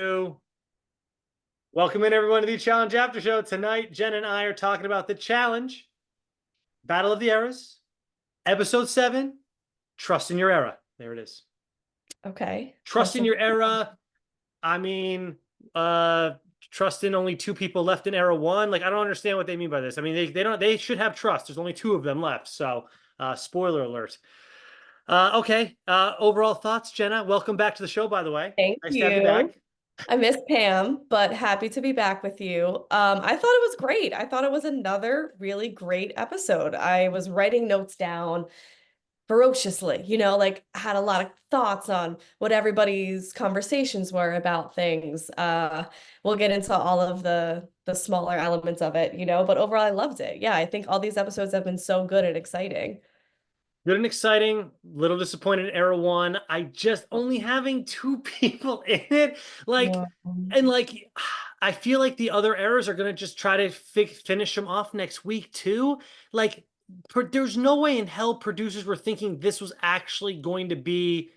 Welcome in everyone to the Challenge After Show. Tonight, Jen and I are talking about the Challenge, Battle of the Eras, Episode 7, Trust in Your Era. There it is. Okay. Trust in Your Era. I mean, trust in only 2 people left in Era 1. Like, I don't understand what they mean by this. I mean, they should have trust. There's only 2 of them left. So, spoiler alert. Okay. Overall thoughts, Jenna. Welcome back to the show, by the way. Thank Nice to have you you. back. I miss Pam, but happy to be back with you. I thought it was great. I thought it was another really great episode. I was writing notes down ferociously, like had a lot of thoughts on what everybody's conversations were about things. We'll get into all of the smaller elements of it, but overall I loved it. Yeah, I think all these episodes have been so good and exciting. Good and exciting. Little disappointed in Era 1. I just only having 2 people in it. Yeah. I feel like the other eras are gonna just try to finish them off next week too. Like, there's no way in hell producers were thinking this was actually going to be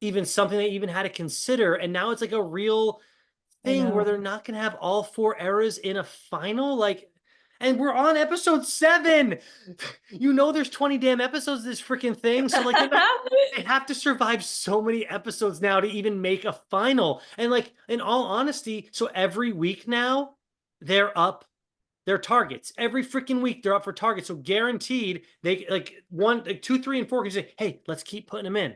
even something they even had to consider. And now it's like a real I thing where know. they're not gonna have all 4 eras in a final. And we're on episode 7. There's 20 damn episodes of this freaking thing. So they have to survive so many episodes now to even make a final. And in all honesty, so every week now they're up their targets. Every freaking week they're up for targets. So guaranteed they like 2, 3, and 4 can say, hey, let's keep putting them in.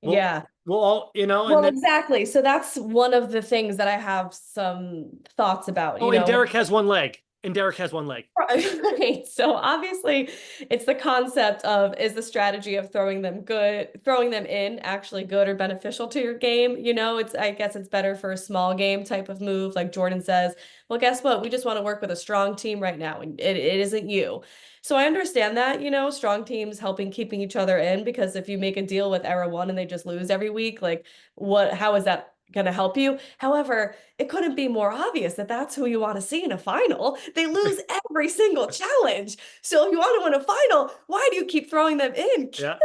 Yeah. We'll all, and Well, then exactly. So that's one of the things that I have some thoughts about, and Derek has one leg. And Derek has one leg. Right. So obviously it's the concept of, is the strategy of throwing them in actually good or beneficial to your game? I guess it's better for a small game type of move. Like Jordan says, well, guess what? We just want to work with a strong team right now. And it isn't you. So I understand that, strong teams helping keeping each other in, because if you make a deal with Era 1 and they just lose every week, like how is that going to help you? However, it couldn't be more obvious that that's who you want to see in a final. They lose every single challenge. So if you want to win a final, why do you keep throwing them in? Keep Yeah.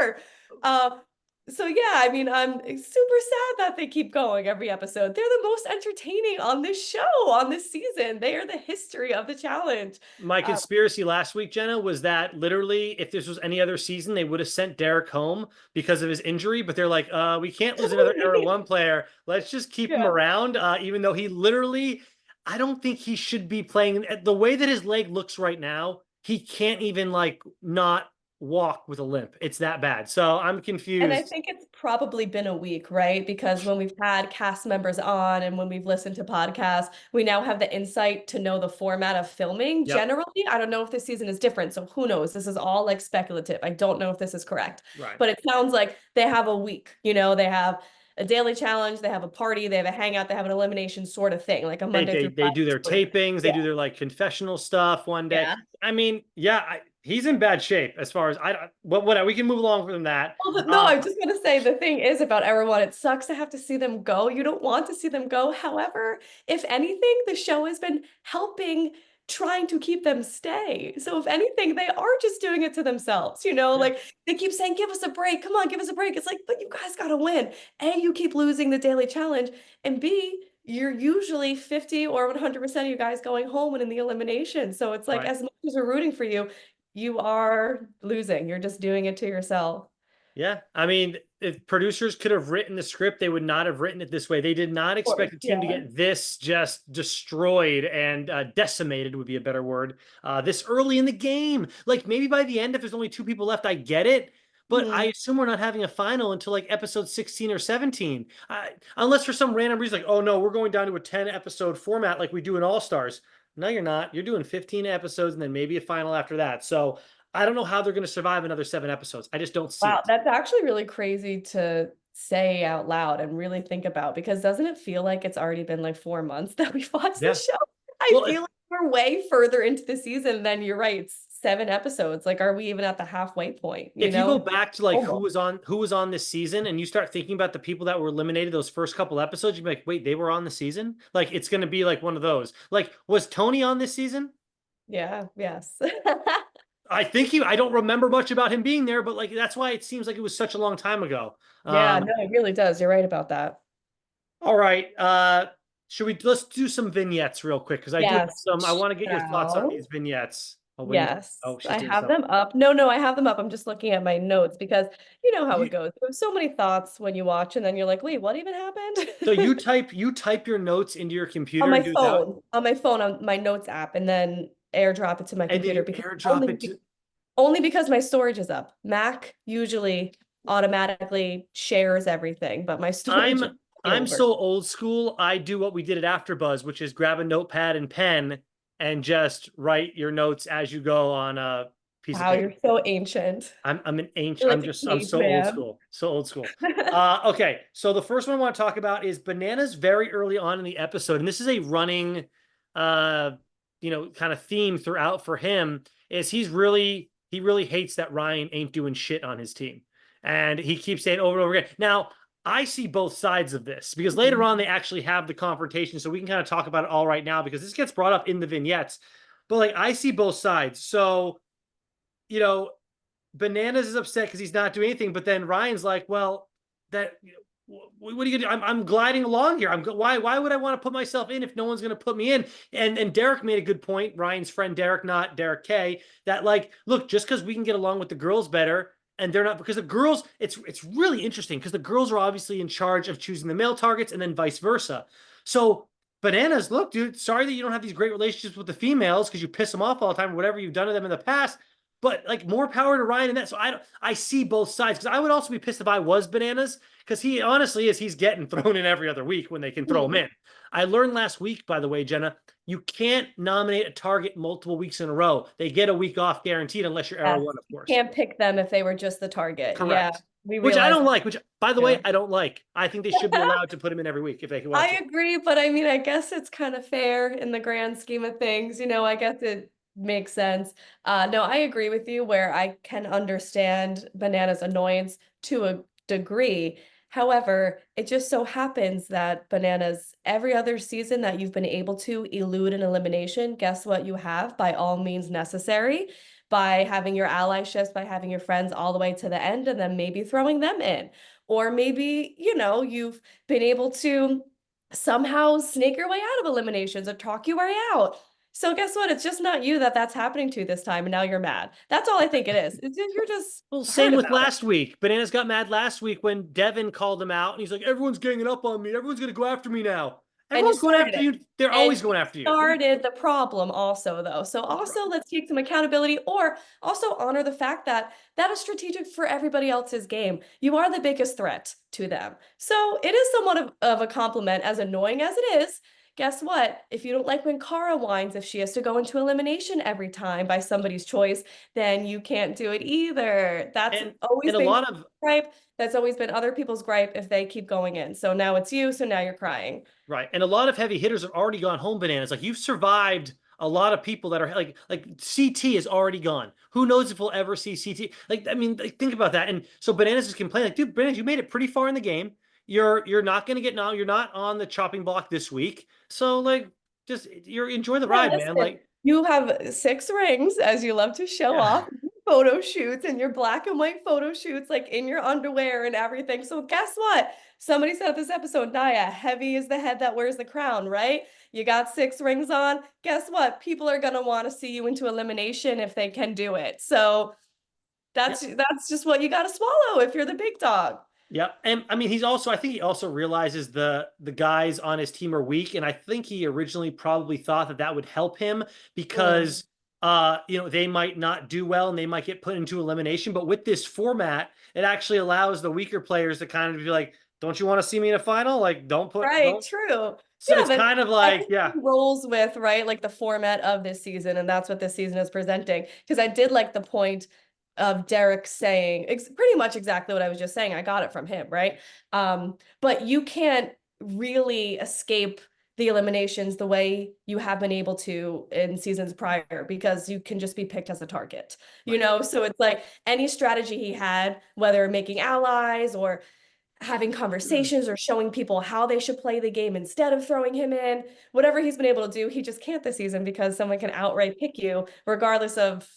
them. Uh, so yeah, I mean, I'm super sad that they keep going every episode. They're the most entertaining on this show, on this season. They are the history of the challenge. My conspiracy last week, Jenna, was that literally if this was any other season, they would have sent Derek home because of his injury. But they're like, we can't lose another Era 1 player. Let's just keep him Yeah. around, even though he literally, I don't think he should be playing. The way that his leg looks right now, he can't even not walk with a limp. It's that bad. So I'm And I confused. think it's probably been a week, right? Because when we've had cast members on and when we've listened to podcasts, we now have the insight to know the format of filming. Yep. Generally, I don't know if this season is different. So who knows? This is all like speculative. I don't know if this is correct. Right. But it sounds like they have a week. They have a daily challenge, they have a party, they have a hangout, they have an elimination sort of thing, like a They, Monday they through they do Friday their sort of thing. tapings. They Yeah. do their confessional stuff one day. Yeah. I mean, yeah, he's in bad shape as far as what we can move along from that. Well, no, I'm just gonna say the thing is about everyone, it sucks to have to see them go. You don't want to see them go. However, if anything, the show has been helping trying to keep them stay. So if anything, they are just doing it to themselves, Yeah. like they keep saying, give us a break. Come on, give us a break. It's like, but you guys gotta win. A, you keep losing the daily challenge, and B, you're usually 50 or 100% of you guys going home and in the elimination. So it's like, Right. as much as we're rooting for you, you are losing. You're just doing it to yourself. Yeah. I mean, if producers could have written the script, they would not have written it this way. They did not Course, expect the team to yeah. get this just destroyed and decimated would be a better word. This early in the game, like maybe by the end, if there's only 2 people left, I get it. But I Mhm. assume we're not having a final until like episode 16 or 17. Unless for some random reason, like, oh no, we're going down to a 10 episode format like we do in All Stars. No, you're not. You're doing 15 episodes and then maybe a final after that. So I don't know how they're going to survive another 7 episodes. I just don't see Wow, it. that's actually really crazy to say out loud and really think about, because doesn't it feel like it's already been like 4 months that we've watched Yeah. this show? I Well, feel like we're way further into the season than you're right. It's 7 episodes. Like, are we even at the halfway point? if you go back to like Almost. who was on this season and you start thinking about the people that were eliminated those first couple episodes, you'd be like, wait, they were on the season? Like it's going to be like one of those. Like was Tony on this season? Yeah, yes. I don't remember much about him being there, but like that's why it seems like it was such a long time ago. Yeah, Um, no, it really does. You're right about that. All right. Let's do some vignettes real quick because I do have Yes, some. I want to get your thoughts on shall. these vignettes. Oh, what do you? Yes, Oh, she's I doing have something. them up. No, no, I have them up. I'm just looking at my notes because you know how it You, goes. There's so many thoughts when you watch, and then you're like, wait, what even so happened? you type your notes into your On computer my and do that, phone, on my notes app, and then airdrop it to my and then computer you because airdrop it to. only because my storage is up. Mac usually automatically shares everything, but my storage I'm is I'm over. so old school. I do what we did at AfterBuzz, which is grab a notepad and pen and just write your notes as you go on a piece of Wow, paper. you're so ancient. I'm an ancient. You're like a I'm so old caveman. school. So old school. Okay, so the first one I want to talk about is Bananas very early on in the episode, and this is a running, uh, kind of theme throughout for him. Is he really hates that Ryan ain't doing shit on his team, and he keeps saying over and over again. Now I see both sides of this because later on they actually have the confrontation, so we can kind of talk about it all right now because this gets brought up in the vignettes. But like I see both sides, so you know Bananas is upset because he's not doing anything, but then Ryan's like, "Well, that what are you gonna do? I'm gliding along here. Why would I want to put myself in if no one's gonna put me in?" And Derek made a good point. Ryan's friend Derek, not Derek K, that like, look, just because we can get along with the girls better, and they're not because the girls, it's really interesting because the girls are obviously in charge of choosing the male targets and then vice versa. So Bananas, look, dude, sorry that you don't have these great relationships with the females because you piss them off all the time or whatever you've done to them in the past. But like more power to Ryan in that. So I see both sides because I would also be pissed if I was Bananas because he honestly is he's getting thrown in every other week when they can throw him in. I learned last week, by the way, Jenna, you can't nominate a target multiple weeks in a row. They get a week off guaranteed unless you're error Yes, one, of you course. can't pick them if they were just the target. Yeah, Correct. we Which I realized don't that like, which by the way, too. I don't like. I think they should be allowed to put him in every week if they want to. I agree, but I mean, I guess it's kind of fair in the grand scheme of things. I guess it makes sense. No, I agree with you where I can understand Banana's annoyance to a degree. However, it just so happens that Bananas, every other season that you've been able to elude an elimination, guess what you have by all means necessary, by having your allyships, by having your friends all the way to the end, and then maybe throwing them in. Or maybe, you've been able to somehow snake your way out of eliminations or talk your way out. So guess what? It's just not you that's happening to this time, and now you're mad. That's all I think it is. You're just Well, hurt same with about it. last week. Bananas got mad last week when Devin called him out and he's like, everyone's ganging up on me. Everyone's going to go after me now. And you Everyone's going started after it. you. They're And always you going after you. What do you, started the problem also, though. So also let's take some accountability or also honor the fact that that is strategic for everybody else's game. You are the biggest threat to them. So it is somewhat of a compliment, as annoying as it is. Guess what? If you don't like when Kara whines, if she has to go into elimination every time by somebody's choice, then you can't do it either. That's always and a been lot of gripe. That's always been other people's gripe if they keep going in. So now it's you, so now you're crying. right. And a lot of heavy hitters have already gone home. Bananas. Like you've survived a lot of people that are like CT is already gone. Who knows if we'll ever see CT? Like, I mean, like, think about that. And so Bananas is complaining, like, dude, Bananas, you made it pretty far in the game. You're not gonna get now, you're not on the chopping block this week. So like just you're enjoy the Yeah, ride, man. listen, Like, you have 6 rings as you love to show yeah. off photo shoots and your black and white photo shoots, like in your underwear and everything. So guess what? Somebody said this episode, Naya, heavy is the head that wears the crown, right? You got 6 rings on. Guess what? People are gonna want to see you into elimination if they can do it. So Yeah. that's just what you got to swallow if you're the big dog. Yeah, and I mean, I think he also realizes the guys on his team are weak, and I think he originally probably thought that that would help him Mm. because they might not do well and they might get put into elimination. But with this format, it actually allows the weaker players to kind of be like, "Don't you want to see me in a final? Like, Right, don't." true. So Yeah, it's but kind of like, yeah, everything rolls with, right? Like the format of this season, and that's what this season is presenting. Because I did like the point of Derek saying pretty much exactly what I was just saying. I got it from him, right? But you can't really escape the eliminations the way you have been able to in seasons prior because you can just be picked as a target, right. So it's like any strategy he had, whether making allies or having conversations or showing people how they should play the game instead of throwing him in. Whatever he's been able to do, he just can't this season because someone can outright pick you, regardless of,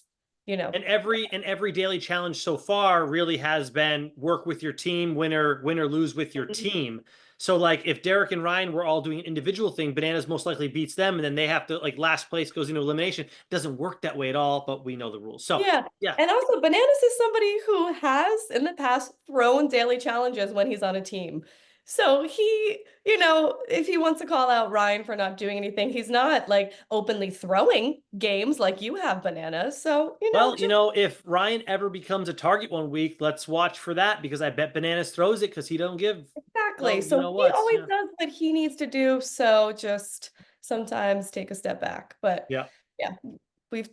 you know. And every daily challenge so far really has been work with your team, win or lose with your Mhm. team. So like if Derek and Ryan were all doing an individual thing, Bananas most likely beats them, and then they have to like last place goes into elimination. It doesn't work that way at all, but we know the rules. So Yeah. yeah. And also, Bananas is somebody who has in the past thrown daily challenges when he's on a team. So if he wants to call out Ryan for not doing anything, he's not like openly throwing games like you have, Bananas. So, Well, just if Ryan ever becomes a target one week, let's watch for that because I bet Bananas throws it because he don't give. exactly. Well, you So know he what? always Yeah. does what he needs to do. So just sometimes take a step back. But Yeah. yeah, we've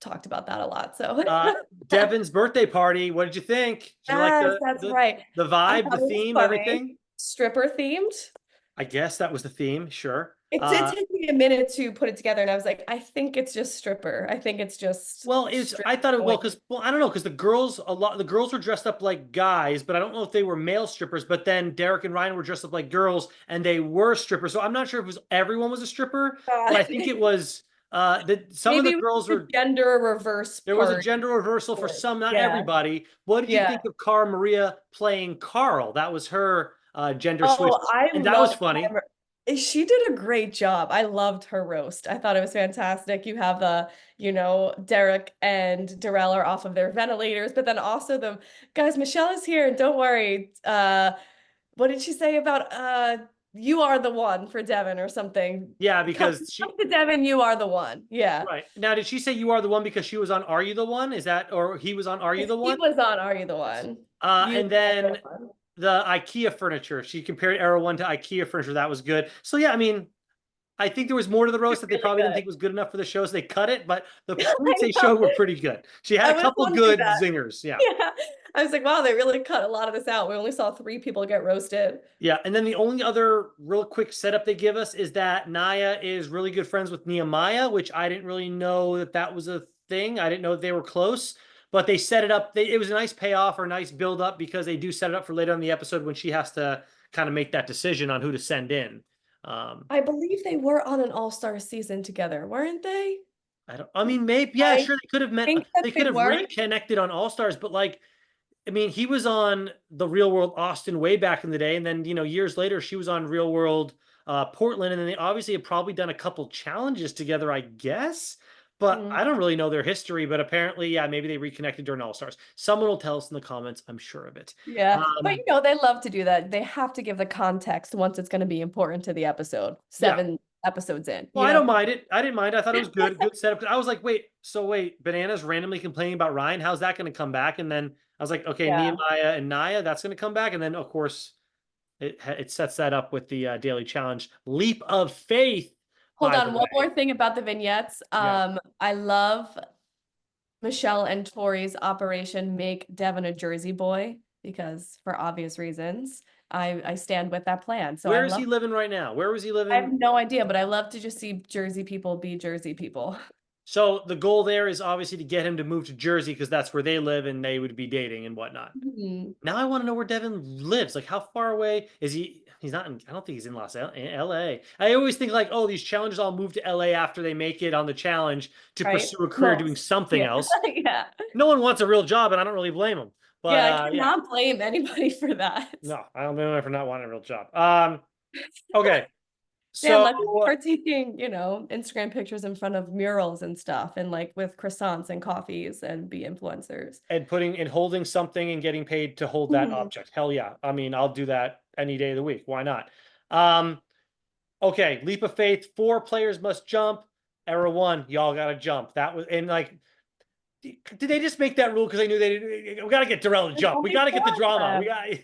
talked about that a lot. So Uh, Devin's birthday party. What did you think? Did you like yes, the that's the right. the I vibe, the thought it was theme, funny. everything? Stripper themed. I guess that was the theme. Sure. It did take me a minute to put it together, and I was like, I think it's just stripper. I think it's just Well, stripper I thought it well going. because I don't know because the girls were dressed up like guys, but I don't know if they were male strippers. But then Derek and Ryan were dressed up like girls, and they were strippers. So I'm not sure if everyone was a stripper, but I think it was some of Maybe the it was girls the were gender reversal there was a part. gender reversal for some, not Yeah, everybody. What did you yeah. think of Cara Maria playing Carl? That was her gender switch, Oh, I and that was love funny. Connor. She did a great job. I loved her roast. I thought it was fantastic. You have Derek and Darrell are off of their ventilators, but then also the guys, Michelle is here, and don't worry. What did she say about you are the one for Devin or something? Yeah, Come, because come to Devin, you are the one. Yeah. right now, did she say you are the one because she was on Are You the One? Is that or he was on Are You the He One? was on Are You the One? You And are the then one. the IKEA furniture. She compared Arrow One to IKEA furniture. That was good. So yeah, I mean, I think there was more to the roast that they Really probably didn't good. think was good enough for the show, so they cut it. But the points I they know. showed were pretty good. She had I a was couple wondering good that. zingers. Yeah. Yeah. I was like, wow, they really cut a lot of this out. We only saw three people get roasted. Yeah, and then the only other real quick setup they give us is that Naya is really good friends with Nehemiah, which I didn't really know that was a thing. I didn't know that they were close, but they set it up. It was a nice payoff or nice build up because they do set it up for later in the episode when she has to kind of make that decision on who to send in. Um, I believe they were on an all-star season together, weren't they? I don't. I mean, maybe yeah, I sure they could have met. think that They they could have were. reconnected on All Stars, but like I mean, he was on the Real World Austin way back in the day, and then years later she was on Real World Portland, and then they obviously have probably done a couple challenges together, I guess. But Mm. I don't really know their history. But apparently, yeah, maybe they reconnected during All Stars. Someone will tell us in the comments. I'm sure of it. Yeah, but Um, they love to do that. They have to give the context once it's going to be important to the episode. yeah. 7 episodes in, Well, I don't mind it. I didn't mind. I thought it was good. Good setup. I was like, wait, Bananas randomly complaining about Ryan. How's that going to come back? And then I was like, okay, Yeah. Nehemiah and Naya, that's going to come back. And then, of course, it sets that up with the daily challenge. Leap of faith, Hold by the on, one way. more thing about the vignettes. Yeah. I love Michelle and Tori's operation make Devin a Jersey boy because for obvious reasons. I stand with that plan. So Where is he living right now? Where was he I have living? no idea, but I love to just see Jersey people be Jersey people. So the goal there is obviously to get him to move to Jersey because that's where they live and they would be dating and whatnot. Mhm. Now I want to know where Devin lives. Like, how far away is he? He's not in, I don't think he's in LA. I always think like, oh, these challengers all move to LA after they make it on the challenge to Right? pursue a career doing Most. something Yeah. else. Yeah. No one wants a real job, and I don't really blame them. But Yeah, I yeah, cannot blame anybody for that. no, I don't blame them for not wanting a real job. Okay, Yeah, so let's start taking, Instagram pictures in front of murals and stuff and like with croissants and coffees and be influencers. and putting and holding something and getting paid to hold that Mhm. object. Hell yeah. I mean, I'll do that any day of the week. Why not? Um, okay, leap of faith. 4 players must jump. Error 1, y'all gotta jump. That was and like did they just make that rule because they knew we gotta get Darrell to There's jump. We only gotta get four the of drama. We them.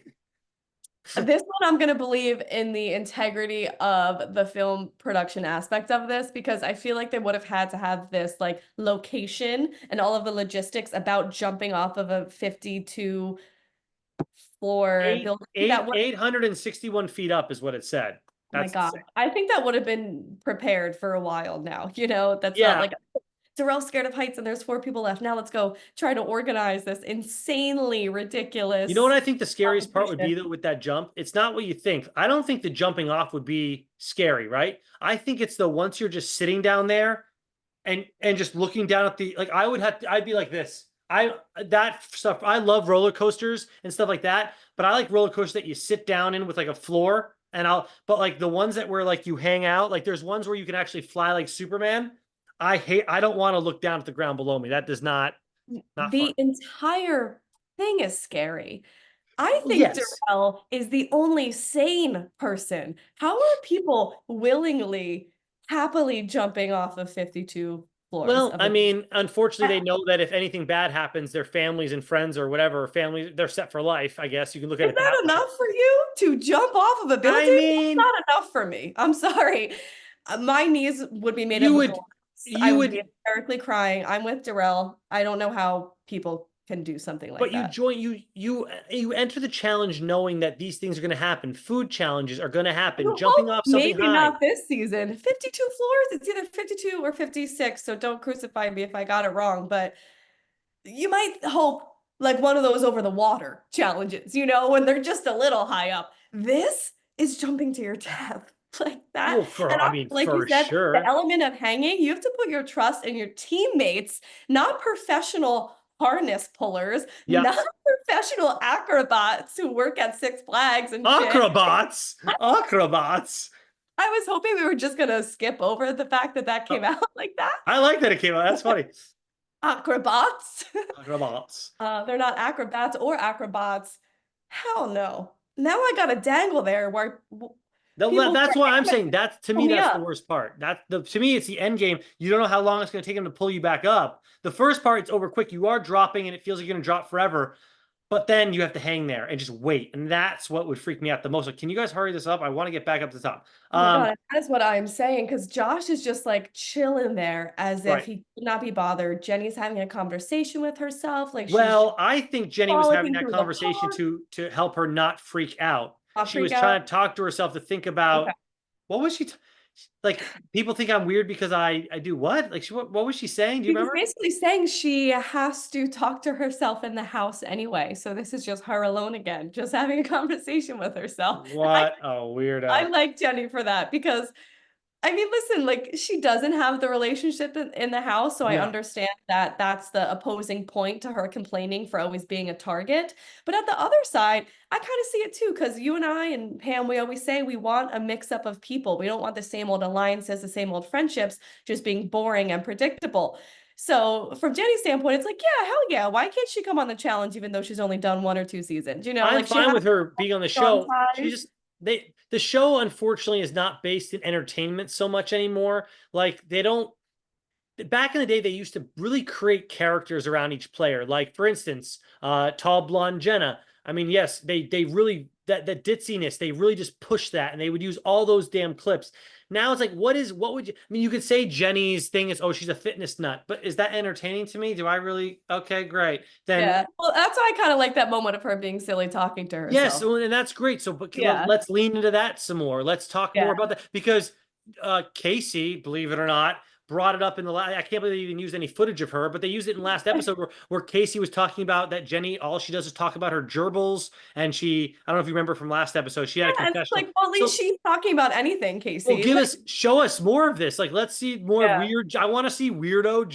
got This one, I'm going to believe in the integrity of the film production aspect of this because I feel like they would have had to have this like location and all of the logistics about jumping off of a 52 floor building. That would, 861 feet up is what it said. oh my That's God, insane. I think that would have been prepared for a while now. That's not Yeah. like Darrell's scared of heights and there's 4 people left. Now let's go try to organize this insanely You know what ridiculous I think the scariest part would be competition. though with that jump? It's not what you think. I don't think the jumping off would be scary, right? I think it's the once you're just sitting down there and just looking down at the like I'd be like this. That stuff I love roller coasters and stuff like that, but I like roller coasters that you sit down in with like a floor but like the ones that where like you hang out, like there's ones where you can actually fly like Superman. I don't want to look down at the ground below me. That does not fun. The entire thing is scary. I think Yes. Darrell is the only sane person. How are people willingly, happily jumping off of 52 floors Well, of I a mean, unfortunately, they know that if anything bad happens, their families and friends or whatever, family, they're set for life. I guess you can look at Is it that that way. enough for you to jump off of a I building? That's mean, not enough for me. I'm sorry. My knees would be made you of would, glass. I you would be would, hysterically crying. I'm with Darrell. I don't know how people can do something like but you that. join, you enter the challenge knowing that these things are going to happen. Food challenges are going to happen. You Jumping hope off something maybe high. not this season. 52 floors. It's either 52 or 56. So don't crucify me if I got it wrong. But you might hope like one of those over the water challenges, when they're just a little high up. This is jumping to your death like that. Well, And I mean, like you for said, the sure. element of hanging, you have to put your trust in your teammates, not professional harness pullers, Yeah. not professional acrobats who work at Six Flags and shit. Acrobats. Acrobats. I was hoping we were just gonna skip over the fact that that came Oh, out like that. I like that it came out. That's funny. Acrobats. Acrobats. They're not acrobats or acrobats. Hell no. Now I got a dangle there where people who That's why I'm are saying that's to pull me me that's the up. worst part. To me it's the end game. You don't know how long it's going to take him to pull you back up. The first part it's over quick. You are dropping and it feels like you're going to drop forever. But then you have to hang there and just wait. And that's what would freak me out the most. Like, can you guys hurry this up? I want to get back up to the top. Oh my God, that is what I'm saying. Because Josh is just like chilling there as if Right. he could not be bothered. Jenny's having a conversation with herself, like she's just Well, I think Jenny was having frolicking that through the conversation park. to help her not freak out. Not She freak was out. trying to talk to herself to think Okay. about what was like people think I'm weird because I do what? Like what was she saying? Do you She was remember? basically saying she has to talk to herself in the house anyway. So this is just her alone again, just having a conversation with herself. And What a I weirdo. like Jenny for that because I mean, listen, like she doesn't have the relationship in the house, so I No. understand that that's the opposing point to her complaining for always being a target. But at the other side, I kind of see it too, because you and I and Pam, we always say we want a mix up of people. We don't want the same old alliances, the same old friendships, just being boring and predictable. So from Jenny's standpoint, it's like, yeah, hell yeah. Why can't she come on the challenge even though she's only done 1 or 2 seasons? I'm Like she fine has with her being on the strong show. She ties. just the show unfortunately is not based in entertainment so much anymore. Like they don't back in the day they used to really create characters around each player. Like for instance, tall blonde Jenna. I mean, yes, they really that ditziness, they really just pushed that and they would use all those damn clips. Now it's like, what would you I mean, you could say Jenny's thing is, oh, she's a fitness nut, but is that entertaining to me? Do I really okay, great. Then Yeah. Well, that's why I kind of like that moment of her being silly talking to yes, herself. well, and that's great. So, but Yeah. let's lean into that some more. Let's talk more Yeah. about that because Casey, believe it or not, brought it up in the last. I can't believe they even used any footage of her, but they used it in the last episode where Casey was talking about that Jenny, all she does is talk about her gerbils. And I don't know if you remember from last episode, she had a Yeah. And it's like, confessional. well, at least So, she's talking about anything, well, Casey. Like, show us more of this. Like, let's see more yeah. weird. I want to see weirdo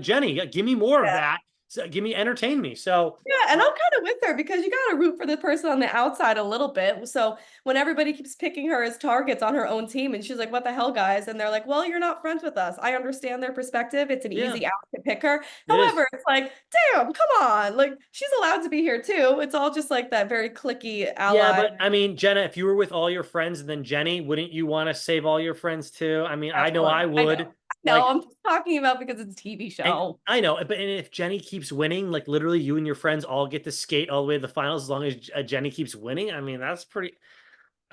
Jenny. Give me more of Yeah. that. So, entertain me. So, Yeah, and I'm kind of with her because you got to root for the person on the outside a little bit. So when everybody keeps picking her as targets on her own team, and she's like, "What the hell, guys?" and they're like, "Well, you're not friends with us." I understand their perspective. It's an yeah, easy out to pick her. it is. However, it's like, damn, come on, like she's allowed to be here too. It's all just like that very clicky Yeah, ally. but I mean, Jenna, if you were with all your friends and then Jenny, wouldn't you want to save all your friends too? I mean, I know I Absolutely, I know. would. No, Like, I'm just talking about because it's a TV and show. I know, but and if Jenny keeps winning, like literally you and your friends all get to skate all the way to the finals as long as Jenny keeps winning. I mean, that's pretty.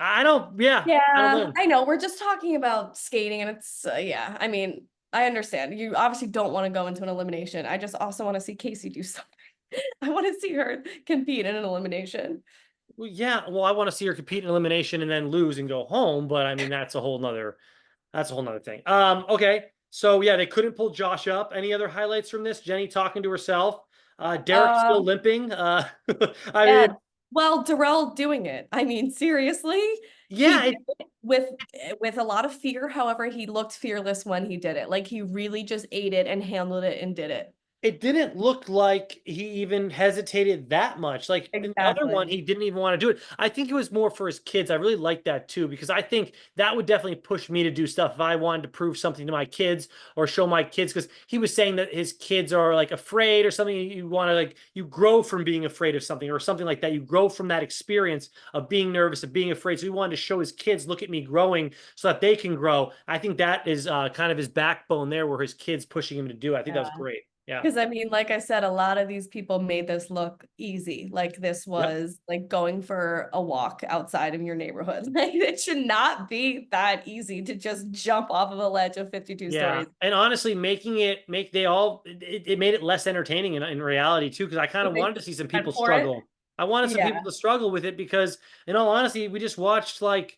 Yeah, I don't Yeah, know. I know. We're just talking about skating, and it's yeah. I mean, I understand. You obviously don't want to go into an elimination. I just also want to see Casey do something. I want to see her compete in an elimination. Well, yeah, well, I want to see her compete in elimination and then lose and go home, but I mean, that's a whole nother thing. Okay. So yeah, they couldn't pull Josh up. Any other highlights from this? Jenny talking to herself. Derek still Um, limping. I yeah. mean, Well, Darrell doing it. I mean, seriously, he yeah, did it with a lot of fear. However, he looked fearless when he did it. Like he really just ate it and handled it and did it. it didn't look like he even hesitated that much. Like in the other one, Exactly. he didn't even want to do it. I think it was more for his kids. I really like that too, because I think that would definitely push me to do stuff if I wanted to prove something to my kids or show my kids. Because he was saying that his kids are like afraid or something. You want to like, you grow from being afraid of something or something like that. You grow from that experience of being nervous, of being afraid. So he wanted to show his kids, look at me growing so that they can grow. I think that is kind of his backbone there, where his kids pushing him to do it. I think that was Yeah. great. Yeah. Because I mean, like I said, a lot of these people made this look easy. Like this Yep. was like going for a walk outside of your neighborhood. Like it should not be that easy to just jump off of a ledge of 52 Yeah, stories. and honestly, making it make they all it made it less entertaining in reality too, because I kind You of think wanted to see some and people for it? struggle. I wanted some people Yeah. to struggle with it because, in all honesty, we just watched like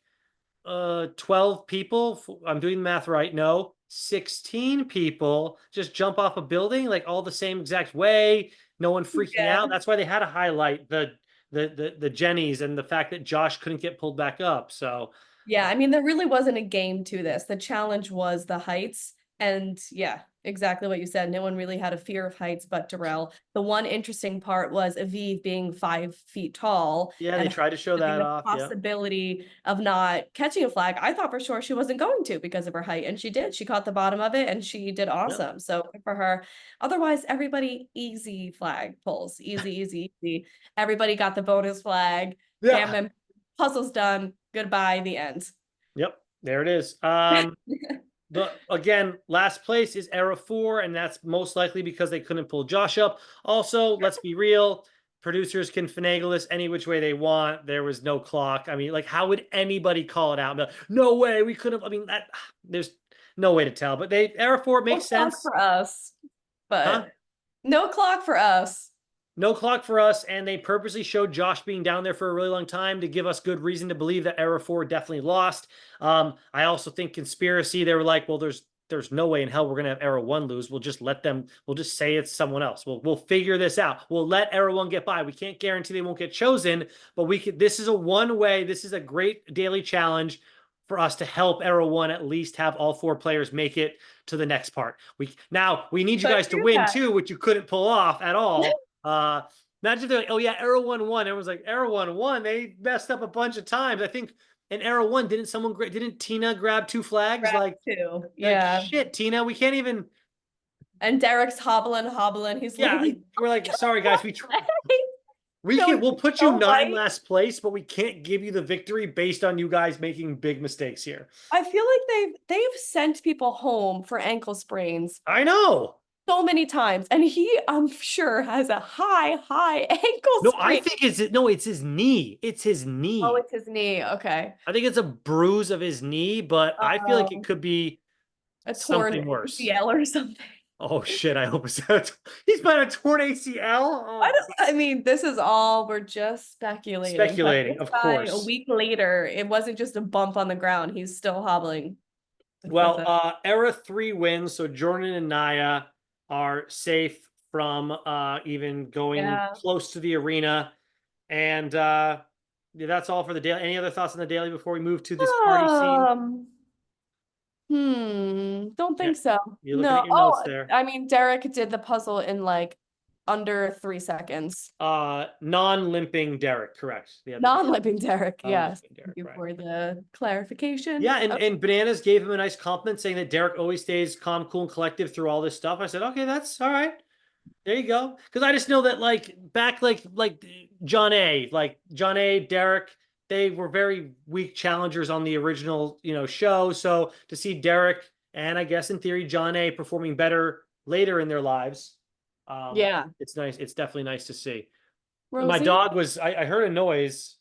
12 people. I'm doing the math right. No, 16 people just jump off a building like all the same exact way. No one freaking out. Yeah. That's why they had to highlight the Jennies and the fact that Josh couldn't get pulled back up. So Yeah, I mean, there really wasn't a game to this. The challenge was the heights. And yeah, exactly what you said. No one really had a fear of heights but Darrell. The one interesting part was Aviv being 5 feet tall yeah, they and tried to show having that the off. Yeah. possibility of not catching a flag. I thought for sure she wasn't going to because of her height, and she did. She caught the bottom of it and she did Yep. awesome. So good for her. Otherwise, everybody easy flag pulls. Easy, easy, easy. Everybody got the bonus flag. Bam, Yeah. bam, puzzle's done. Goodbye, the end. Yep, there it is. But again, last place is Era 4, and that's most likely because they couldn't pull Josh up. Also, let's be real, producers can finagle this any which way they want. There was no clock. I mean, like, how would anybody call it out? No way, we could have. I mean, that there's no way to tell. But they Era 4 No makes clock sense, for us, huh? but no clock for us. No clock for us, and they purposely showed Josh being down there for a really long time to give us good reason to believe that Era 4 definitely lost. I also think conspiracy, they were like, well, there's no way in hell we're gonna have Era 1 lose. We'll just let them, we'll just say it's someone else. We'll figure this out. We'll let Era 1 get by. We can't guarantee they won't get chosen, but we could, this is a one way, this is a great daily challenge for us to help Era 1 at least have all 4 players make it to the next part. We need you But guys to do win that. too, which you couldn't pull off at all. Imagine if they're like, oh yeah, Arrow 1-1. Everyone's like, Arrow 1-1. They messed up a bunch of times. I think in Arrow 1, didn't Tina grab 2 flags? Grab Like, two. like Yeah. shit, Tina, we can't even. And Derek's hobbling, hobbling. He's Yeah, literally we're like, sorry guys, we no, can he's we'll put you so 9 white. last place, but we can't give you the victory based on you guys making big mistakes here. I feel like they've sent people home for ankle sprains I know. so many times, and he, I'm sure, has a high ankle No, I sprain. think it's his knee. It's his Oh, knee. it's his knee. Okay. I think it's a bruise of his knee, but I feel like it Um, could be a torn something worse. ACL or something. Oh shit! I hope it's he's got a torn ACL. I Oh, don't, I mean, this is all we're just speculating, but speculating, this of guy, a course. week later, it wasn't just a bump on the ground. He's still hobbling with Well, it. Era 3 wins, so Jordan and Naya are safe from even going Yeah. close to the arena. And yeah, that's all for the daily. Any other thoughts on the daily before we move to this party scene? Um, don't Yeah, think so. you're looking at No. your notes Oh, there. I mean, Derek did the puzzle in like under 3 seconds. Non-limping Derek, correct. Yeah, Non-living Derek, yes. non-limping Thank Derek, you right. for the clarification. Yeah, and Bananas gave him a nice compliment saying that Derek always stays calm, cool, and collective through all this stuff. I said, okay, that's all right. There you go. Because I just know that like back like John A, Derek, they were very weak challengers on the original, show. So to see Derek and I guess in theory John A performing better later in their lives, Yeah. it's nice. It's definitely nice to see. My Rosie? dog was I heard a noise.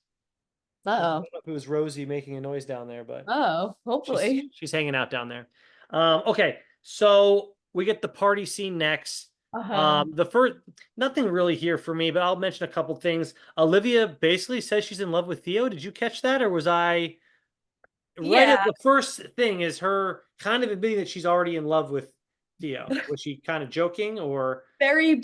I don't Uh-oh. know if it was Rosie making a noise down there, but Oh, she's hopefully. she's hanging out down there. Okay, so we get the party scene next. Uh-huh. The first nothing really here for me, but I'll mention a couple things. Olivia basically says she's in love with Theo. Did you catch that, or was I right at Yeah. the first thing? Is her kind of admitting that she's already in love with Theo? Was she kind of joking, or Very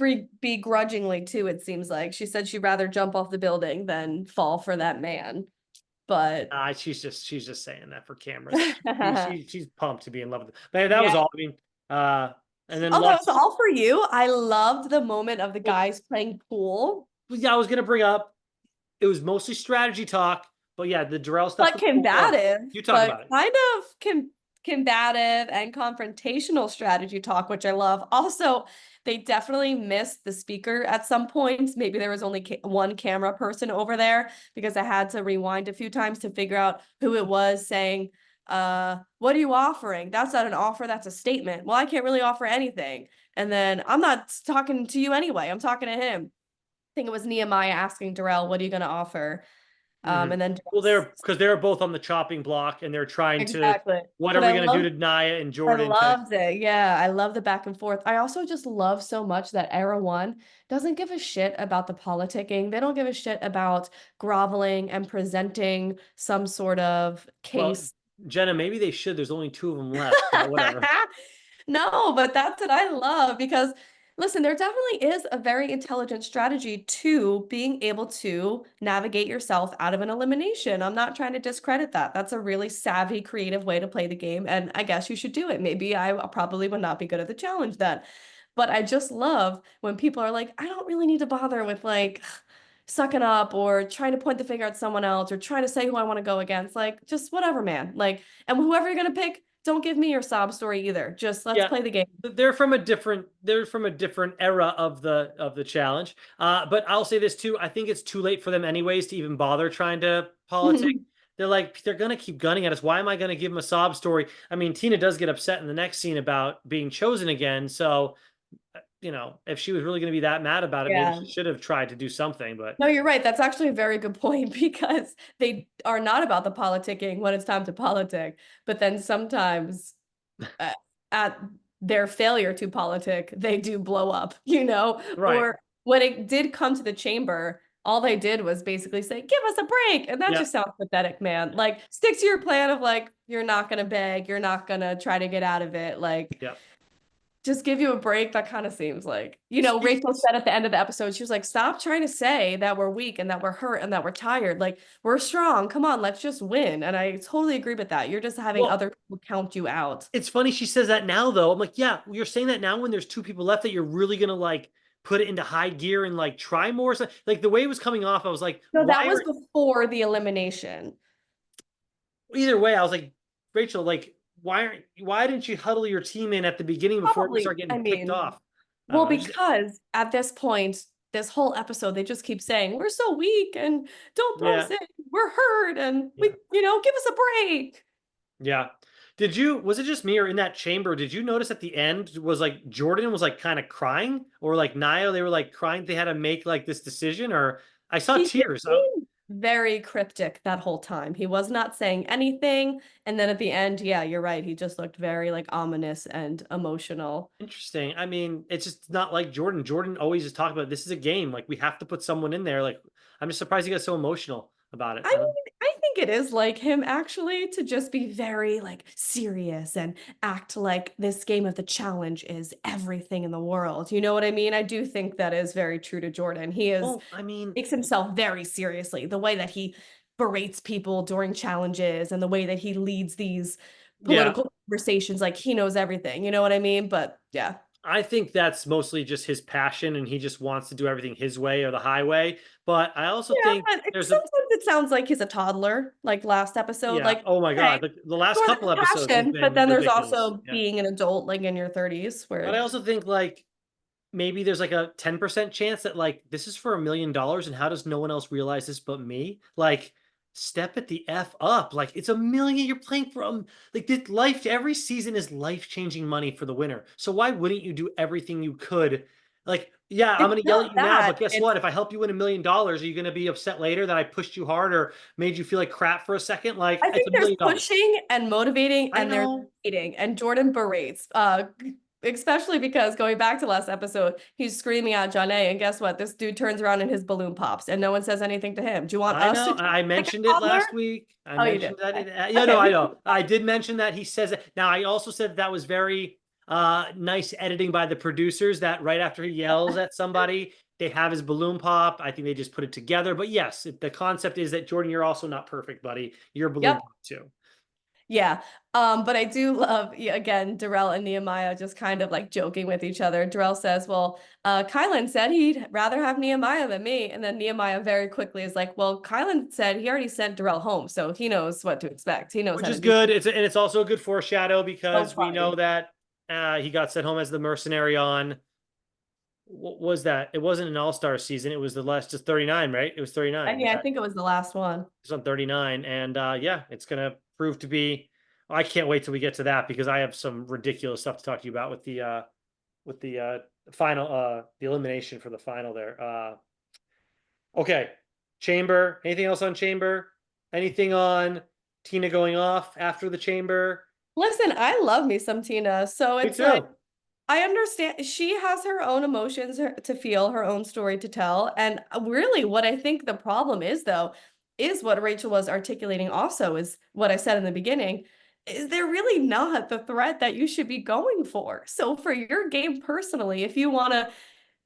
begrudgingly too, it seems like. She said she'd rather jump off the building than fall for that man. But she's just saying that for cameras? She's pumped to be in love with. But that was yeah, all. I mean, And then Oh, that was lost. all for you. I loved the moment of the Well, guys playing pool, yeah, I was gonna bring up it was mostly strategy talk, but yeah, the Darrell stuff but was cool. Go ahead. combative, You talk but about it. kind of combative and confrontational strategy talk, which I love. Also, they definitely missed the speaker at some points. Maybe there was only one camera person over there because I had to rewind a few times to figure out who it was saying, what are you offering? That's not an offer, that's a statement. Well, I can't really offer anything. And then I'm not talking to you anyway. I'm talking to him. I think it was Nehemiah asking Darrell, what are you going to offer? Mhm. And then Well, they're both on the chopping block and they're trying to, exactly. what are But we going to do to Nia and I Jordan to, loved it. Yeah, I love the back and forth. I also just love so much that Era One doesn't give a shit about the politicking. They don't give a shit about groveling and presenting some sort of well, case. Jenna, maybe they should. There's only two of them left, but whatever. No, but that's what I love because listen, there definitely is a very intelligent strategy to being able to navigate yourself out of an elimination. I'm not trying to discredit that. That's a really savvy, creative way to play the game, and I guess you should do it. Maybe I probably would not be good at the challenge then. But I just love when people are like, I don't really need to bother with like sucking up or trying to point the finger at someone else or trying to say who I want to go against. Like, just whatever, man. Like, and whoever you're gonna pick, don't give me your sob story either. Just let's Yeah, play the game. they're from a different era of the challenge. But I'll say this too. I think it's too late for them anyways to even bother trying to politic. They're gonna keep gunning at us. Why am I gonna give them a sob story? I mean, Tina does get upset in the next scene about being chosen again. So, if she was really gonna be that mad about it, maybe Yeah. she should have tried to do something. But No, you're right. That's actually a very good point because they are not about the politicking when it's time to politic, but then sometimes uh, at their failure to politic, they do blow up, right, or when it did come to the chamber, all they did was basically say, give us a break. And that yeah, just sounds pathetic, man. Like, stick to your plan of like, you're not going to beg, you're not going to try to get out of it. Like, yeah. just give you a break. That kind of seems like, Speak, Rachel said at the end of the episode, she was like, stop trying to say that we're weak and that we're hurt and that we're tired. Like, we're strong. Come on, let's just win. And I totally agree with that. You're just having well, other people count you out. it's funny she says that now though. I'm like, yeah, you're saying that now when there's two people left that you're really gonna like put it into high gear and like try more. So, like the way it was coming off, I was like, No, why that was are before the elimination. either way, I was like, Rachel, like, why didn't you huddle your team in at the beginning before we start Probably, getting I picked mean, off? I don't well, know. Just because at this point, this whole episode, they just keep saying, we're so weak and don't throw us yeah, in. We're hurt and yeah, give us a break. yeah. Was it just me or in that chamber? Did you notice at the end was like Jordan was like kind of crying or like Nio, they were like crying they had to make like this decision or I saw He did tears. seem very cryptic that whole time. He was not saying anything. And then at the end, yeah, you're right. He just looked very like ominous and emotional. Interesting. I mean, it's just not like Jordan. Jordan always just talk about this is a game. Like we have to put someone in there. Like I'm just surprised he got so emotional about it. I mean, I think it is like him actually to just be very like serious and act like this game of the challenge is everything in the world. You know what I mean? I do think that is very true to Jordan. He is Well, I mean, takes himself very seriously. The way that he berates people during challenges and the way that he leads these yeah, political conversations, like he knows everything. You know what I mean? But yeah. I think that's mostly just his passion and he just wants to do everything his way or the highway. But I also Yeah, think but there's a sometimes it sounds like he's a toddler, like last episode. yeah, Like, oh my okay, God. The last sort of couple episodes he's passion, but been then there's ridiculous. also Yeah. being an adult, like in your 30s, But I where also think like maybe there's like a 10% chance that like this is for $1 million and how does no one else realize this but me? Like step it the F up. Like it's a million you're playing for like this life every season is life-changing money for the winner. So why wouldn't you do everything you could? Like, yeah, I'm it's gonna yell not at you now, that. but guess what? If I help you win $1 million, are you gonna be upset later that I pushed you hard or made you feel like crap for a second? Like I it's think a there's million dollars. pushing and motivating, I and there's know. hating. And Jordan berates, especially because going back to last episode, he's screaming at Janae, and guess what? This dude turns around and his balloon pops, and no one says anything to him. Do you want I us to know. do I like a mentioned it toddler? last week. I Oh, you did. mentioned that. Okay. Yeah, no, Okay. I know. I did mention that he says it. Now, I also said that was very nice editing by the producers that right after he yells at somebody, they have his balloon pop. I think they just put it together. But yes, the concept is that Jordan, you're also not perfect, buddy. You're a balloon Yep. pop too. Yeah. But I do love, yeah, again, Darrell and Nehemiah just kind of like joking with each other. Darrell says, well, Kylan said he'd rather have Nehemiah than me. And then Nehemiah very quickly is like, well, Kylan said he already sent Darrell home, so he knows what to expect. He knows Which how to is do good. And it's also a good foreshadow so because we know funny. that he got sent home as the mercenary on what was that? It wasn't an all-star season. It was the last just 39, right? It was 39. And yeah, I think it was the last one. It's on 39. And yeah, it's gonna prove to be I can't wait till we get to that because I have some ridiculous stuff to talk to you about with the final the elimination for the final there. Okay. Chamber. Anything else on Chamber? Anything on Tina going off after the Chamber? Listen, I love me some Tina. So Me it's like, too. I understand she has her own emotions to feel, her own story to tell. And really, what I think the problem is, though, is what Rachel was articulating also, is what I said in the beginning. Is they're really not the threat that you should be going for. So, for your game personally, if you want to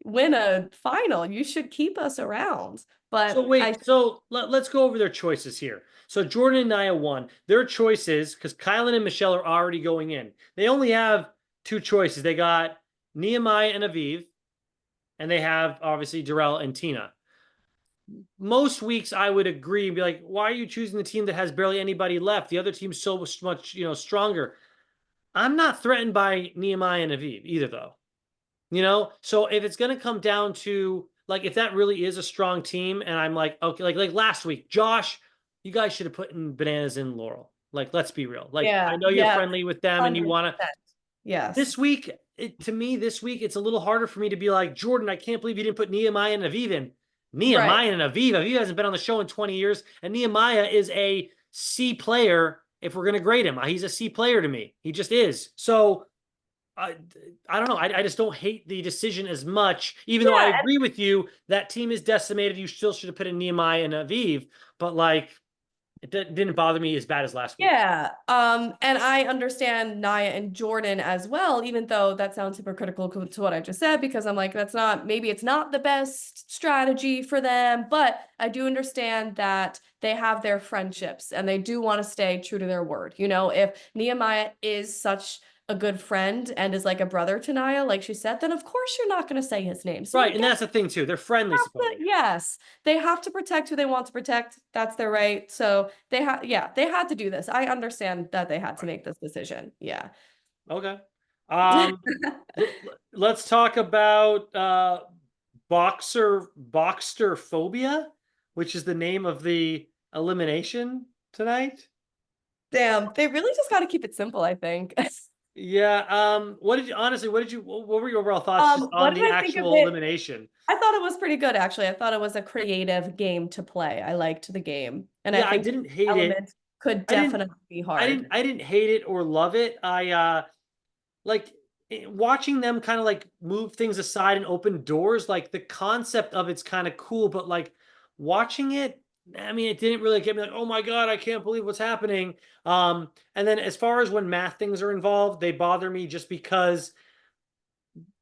win a final, you should keep us around. So But I, wait, so let's go over their choices here. So Jordan and Nia won. Their choices, because Kylan and Michelle are already going in. They only have two choices. They got Nehemiah and Aviv, and they have obviously Darrell and Tina. Most weeks I would agree and be like, why are you choosing the team that has barely anybody left? The other team's so much, stronger. I'm not threatened by Nehemiah and Aviv either, though. So if it's going to come down to like if that really is a strong team and I'm like okay like last week Josh, you guys should have put in Bananas in Laurel. Like let's be real, like yeah, I know you're yeah, friendly with them and you want to 100%. Yes. this week to me this week it's a little harder for me to be like Jordan, I can't believe you didn't put Nehemiah and Aviv in. Right. Nehemiah and Aviv hasn't been on the show in 20 years and Nehemiah is a C player. If we're going to grade him, he's a C player to me. He just is. So I, I don't know. I just don't hate the decision as much, even though I Yeah. agree with you. That team is decimated. You still should have put in Nehemiah and Aviv, but like it didn't bother me as bad as last week. Yeah. And I understand Naya and Jordan as well, even though that sounds hypocritical to what I just said, because I'm like, maybe it's not the best strategy for them, but I do understand that they have their friendships and they do want to stay true to their word. If Nehemiah is such a good friend and is like a brother to Naya, like she said, then of course you're not going to say his name. So I Right, and get that's the thing too. They're friendly, supposedly. yes, they have to protect who they want to protect. That's their right. So they had to do this. I understand that they had to Right. make this decision. Yeah. Okay. Um, let's talk about Boxer phobia, which is the name of the elimination tonight. Damn, they really just got to keep it simple, I think. Yeah. What were your overall thoughts just What on did the I think of actual it? elimination? I thought it was pretty good, actually. I thought it was a creative game to play. I liked the game. And I Yeah, I think didn't hate it. elements could I didn't definitely be hard. I didn't hate it or love it. Like watching them kind of like move things aside and open doors, like the concept of it's kind of cool, but like watching it, I mean, it didn't really get me like, oh my God, I can't believe what's happening. And then as far as when math things are involved, they bother me just because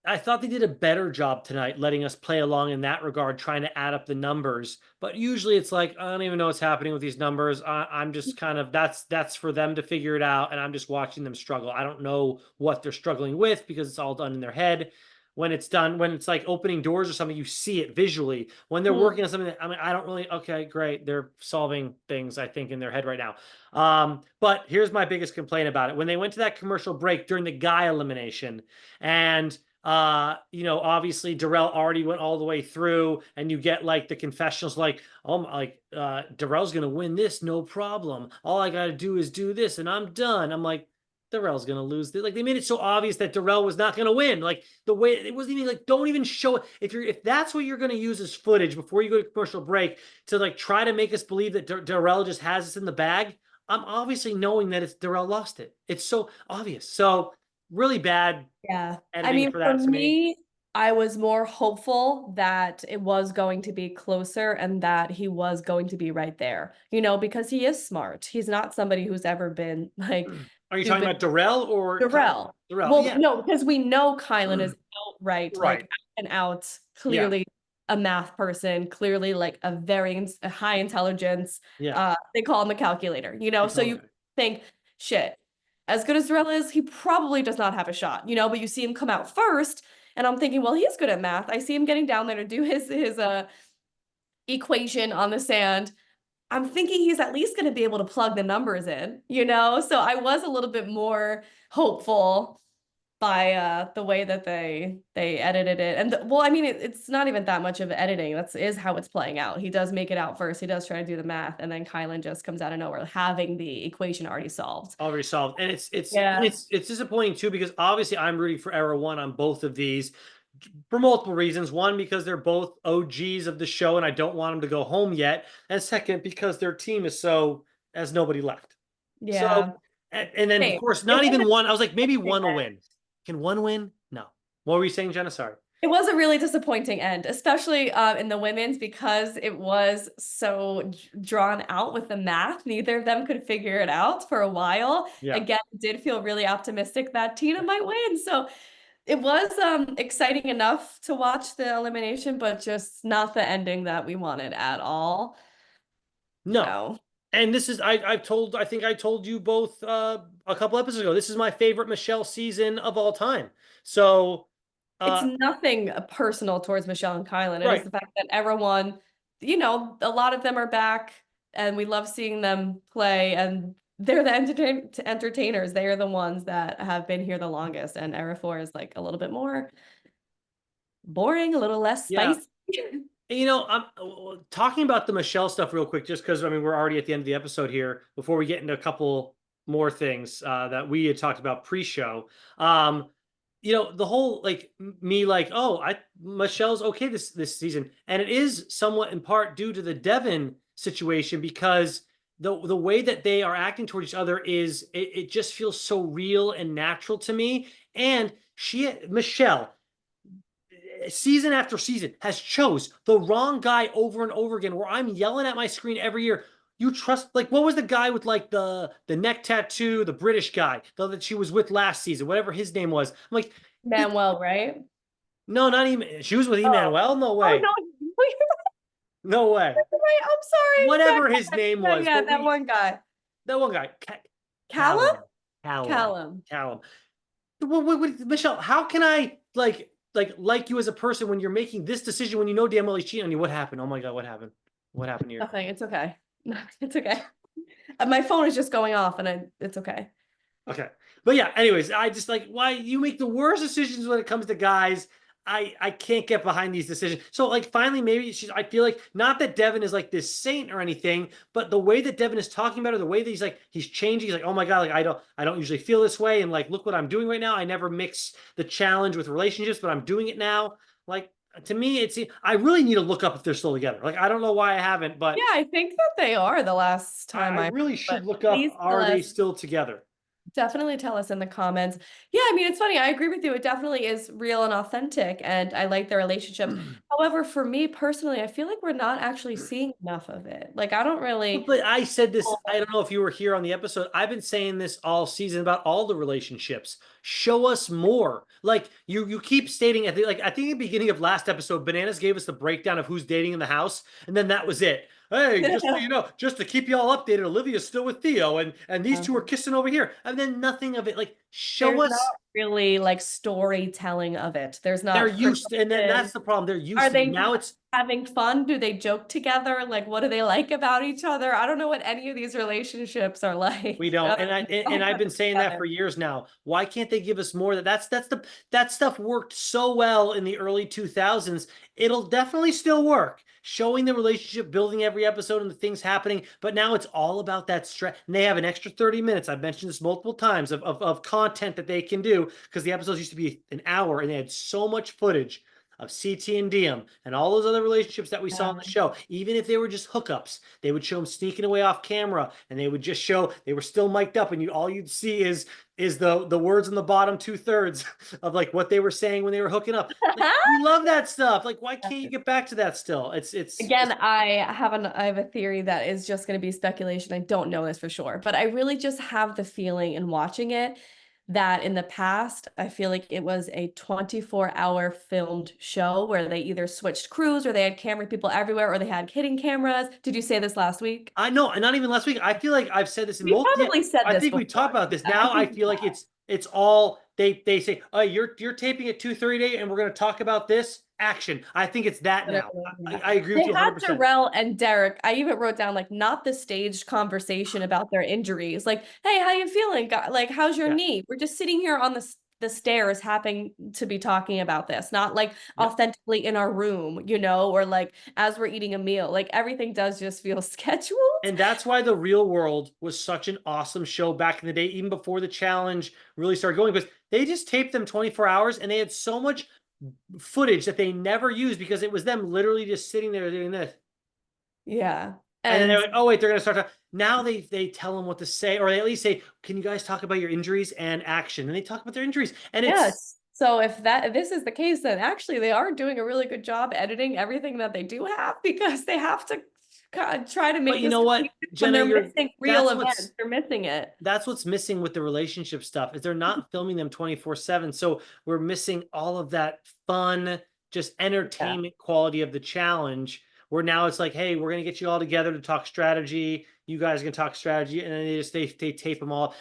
I thought they did a better job tonight letting us play along in that regard, trying to add up the numbers. But usually it's like, I don't even know what's happening with these numbers. I'm just kind of that's for them to figure it out. And I'm just watching them struggle. I don't know what they're struggling with because it's all done in their head. When it's done, when it's like opening doors or something, you see it visually. When they're Hmm. working on something, I mean, I don't really, okay, great. They're solving things, I think, in their head right now. But here's my biggest complaint about it. When they went to that commercial break during the guy elimination, and obviously Darrell already went all the way through, and you get like the confessionals, like, oh, like Darrell's gonna win this, no problem. All I gotta do is do this, and I'm done. I'm like, Darrell's gonna lose this. Like they made it so obvious that Darrell was not gonna win. Like the way it wasn't even like, don't even show it. If that's what you're gonna use as footage before you go to commercial break to like try to make us believe that Darrell just has this in the bag. I'm obviously knowing that it's Darrell lost it. It's so obvious. So really bad Yeah. I editing mean, for for that to me. me, I was more hopeful that it was going to be closer and that he was going to be right there, because he is smart. He's not somebody who's ever been like Are you talking stupid. about Darrell or Darrell. Darrell? Well, Yeah. no, because we know Kylan is outright, like Right. out and out, Yeah. clearly a math person, clearly like a high intelligence. Yeah. They call him a calculator, I so totally you agree. think shit, as good as Darrell is, he probably does not have a shot, you know, but you see him come out first, and I'm thinking, well, he's good at math. I see him getting down there to do his equation on the sand. I'm thinking he's at least going to be able to plug the numbers in, you know? So I was a little bit more hopeful by the way that they edited it. And well, I mean it's not even that much of editing. That's is how it's playing out. He does make it out first. He does try to do the math, and then Kylan just comes out of nowhere having the equation already solved. Already solved. And Yeah. it's disappointing too, because obviously I'm rooting for Era One on both of these for multiple reasons. One, because they're both OGs of the show and I don't want them to go home yet. And second, because their team is so as nobody left. So Yeah. and then of Same. course It not was even one. I was like, maybe one will a win. Can one win? No. What were you saying, Jenna? Sorry. It was a really disappointing end, especially in the women's, because it was so drawn out with the math. Neither of them could figure it out for a while. Yeah. Again, did feel really optimistic that Tina might win. So it was exciting enough to watch the elimination, but just not the ending that we wanted at all. No. So And this is I think I told you both a couple episodes ago. This is my favorite Michelle season of all time. So it's uh nothing personal towards Michelle and Kylan. It is right. the fact that everyone, you know, a lot of them are back and we love seeing them play, and they're the entertainers. They are the ones that have been here the longest. And Era 4 is like a little bit more boring, a little less Yeah. spicy. You know, I'm talking about the Michelle stuff real quick, just because I mean we're already at the end of the episode here. Before we get into a couple more things that we had talked about pre-show, you know, the whole like me like, oh, I Michelle's okay this season, and it is somewhat in part due to the Devin situation, because the way that they are acting towards each other is it just feels so real and natural to me. And Michelle, season after season, has chose the wrong guy over and over again, where I'm yelling at my screen every year, you trust, like, what was the guy with like the neck tattoo, the British guy that she was with last season, whatever his name was. I'm like, Manuel, right? no, not even, she was with Oh, Emmanuel. No oh way. no, No way. you're right. I'm sorry. Whatever his name Yeah, was, yeah, but that one guy. that one guy, Callum? Callum, Callum, Callum. Callum. Michelle, how can I like you as a person when you're making this decision when you know damn well he's cheating on you? What happened? Oh my God, what happened? What happened here? Nothing. It's okay. No, it's okay. My phone is just going off, and it's okay. Okay. But yeah, anyways, I just like why you make the worst decisions when it comes to guys. I can't get behind these decisions. So like finally maybe I feel like, not that Devin is like this saint or anything, but the way that Devin is talking about it, the way that he's changing, he's like, oh my God, like I don't usually feel this way, and like look what I'm doing right now. I never mix the challenge with relationships, but I'm doing it now. Like to me, I really need to look up if they're still together. Like I don't know why I haven't, but Yeah, I think that they are the last time I I, really but should look up, please tell are they us. still together? Definitely tell us in the comments. Yeah, I mean, it's funny. I agree with you. It definitely is real and authentic, and I like their relationships. However, for me personally, I feel like we're not actually seeing enough of it. Like, I don't really. But I said this, I don't know if you were here on the episode. I've been saying this all season about all the relationships. Show us more. Like you keep stating at I think at the beginning of last episode, Bananas gave us the breakdown of who's dating in the house, and then that was it. Hey, just so you know, just to keep you all updated, Olivia's still with Theo, and these two are kissing over here. And then nothing of it. Like, show There's not us. really like storytelling of it. There's They're not used to, and then progression. that's the problem. They're used Are to it. they Now it's having fun? Do they joke together? Like, what do they like about each other? I don't know what any of these relationships are we like. don't, and I've been saying that for Together. years now. Why can't they give us more? That stuff worked so well in the early 2000s. It'll definitely still work, showing the relationship building every episode and the things happening. But now it's all about that stress, and they have an extra 30 minutes. I've mentioned this multiple times of content that they can do, because the episodes used to be an hour, and they had so much footage of CT and DM and all those other relationships that we saw on the show. Even if they were just hookups, they would show them sneaking away off camera, and they would just show they were still mic'd up, and all you'd see is the words in the bottom 2/3 of like what they were saying when they were hooking up. Like, we love that stuff. Like, why can't you get back to that still? Again, I have a theory that is just going to be speculation. I don't know this for sure, but I really just have the feeling in watching it that in the past, I feel like it was a 24-hour filmed show where they either switched crews or they had camera people everywhere or they had hidden cameras. Did you say this last week? I know, and not even last week. I feel like I've said this in We multiple. Yeah, probably said I this think we before. talked about this. I Now I think we feel like have. it's all they say. Oh, you're taping at 2:30, and we're going to talk about this action. I think it's that now. Literally, yeah. I agree with They you had 100%. Darrell and Derek. I even wrote down like not the staged conversation about their injuries. Like, hey, how you feeling? Like, how's your Yeah, knee? We're just sitting here on the stairs, happening to be talking about this, not like yeah. authentically in our room, or like as we're eating a meal. Like everything does just feel scheduled. And that's why The Real World was such an awesome show back in the day, even before the challenge really started going, because they just taped them 24 hours and they had so much footage that they never used because it was them literally just sitting there doing this. Yeah. And then they're And like, oh wait, they're gonna start to now they tell them what to say, or they at least say, can you guys talk about your injuries and action? And they talk about their injuries. And it's yes. So if this is the case, then actually they are doing a really good job editing everything that they do have because they have to try to but make you this know what, when Jenna, they're you're missing real that's events. what's They're missing it. that's what's missing with the relationship stuff is they're not filming them 24/7. So we're missing all of that fun, just Yeah. entertainment quality of the challenge. Where now it's like, hey, we're gonna get you all together to talk strategy. You guys can talk strategy, and then they tape them all.